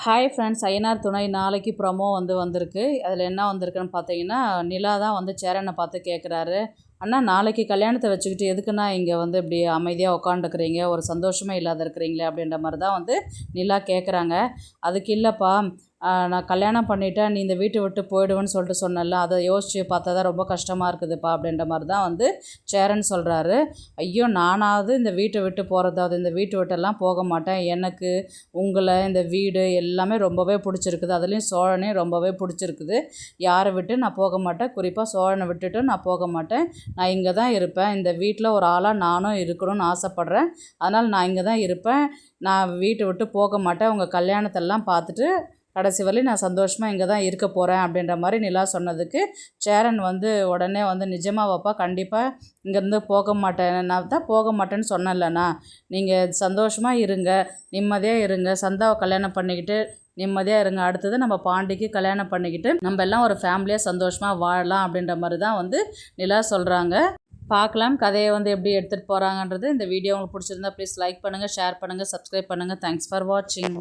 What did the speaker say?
Hi friends, Ayyanar துணை நாளைக்கு promo வந்திருக்கு. அதில் என்ன வந்திருக்குன்னு பார்த்தீங்கன்னா, நிலா தான் சேரனை பார்த்து கேட்குறாரு. அண்ணா, நாளைக்கு கல்யாணத்தை வச்சுக்கிட்டு எதுக்குண்ணா இங்கே இப்படி அமைதியாக உட்காந்துக்கிறீங்க, ஒரு சந்தோஷமே இல்லாத இருக்கிறீங்களே அப்படின்ற மாதிரி தான் நிலா கேட்குறாங்க. அதுக்கு இல்லைப்பா, நான் கல்யாணம் பண்ணிவிட்டேன், நீ இந்த வீட்டை விட்டு போயிடுவேன்னு சொல்லிட்டு சொன்னல, அதை யோசித்து பார்த்தா தான் ரொம்ப கஷ்டமாக இருக்குதுப்பா அப்படின்ற மாதிரி தான் சேரன் சொல்கிறாரு. ஐயோ, நானாவது இந்த வீட்டை விட்டு போகிறதாவது, இந்த வீட்டை விட்டெல்லாம் போக மாட்டேன். எனக்கு உங்களை, இந்த வீடு எல்லாமே ரொம்பவே பிடிச்சிருக்குது. அதுலேயும் சோழனையும் ரொம்பவே பிடிச்சிருக்குது. யாரை விட்டு நான் போக மாட்டேன், குறிப்பாக சோழனை விட்டுட்டு நான் போக மாட்டேன். நான் இங்கே தான் இருப்பேன். இந்த வீட்டில் ஒரு ஆளாக நானும் இருக்கணும்னு ஆசைப்பட்றேன். அதனால் நான் இங்கே தான் இருப்பேன். நான் வீட்டை விட்டு போக மாட்டேன். உங்கள் கல்யாணத்தெல்லாம் பார்த்துட்டு கடைசி வரையும் நான் சந்தோஷமாக இங்கே தான் இருக்க போகிறேன் அப்படின்ற மாதிரி நிலா சொன்னதுக்கு சேரன் உடனே நிஜமாவாப்பா, கண்டிப்பாக இங்கேருந்து போக மாட்டேன், நான் தான் போக மாட்டேன்னு சொன்னேன்லண்ணா, நீங்கள் சந்தோஷமாக இருங்க, நிம்மதியாக இருங்க, சந்தாவை கல்யாணம் பண்ணிக்கிட்டு நிம்மதியாக இருங்க, அடுத்தது நம்ம பாண்டிக்கு கல்யாணம் பண்ணிக்கிட்டு நம்ம எல்லாம் ஒரு ஃபேமிலியாக சந்தோஷமாக வாழலாம் அப்படின்ற மாதிரி தான் நிலா சொல்கிறாங்க. பார்க்கலாம் கதையை எப்படி எடுத்துகிட்டு போகிறாங்கன்றது. இந்த வீடியோ உங்களுக்கு பிடிச்சிருந்தா ப்ளீஸ் லைக் பண்ணுங்கள், ஷேர் பண்ணுங்கள், சப்ஸ்கிரைப் பண்ணுங்கள். தேங்க்ஸ் ஃபார் வாட்சிங்.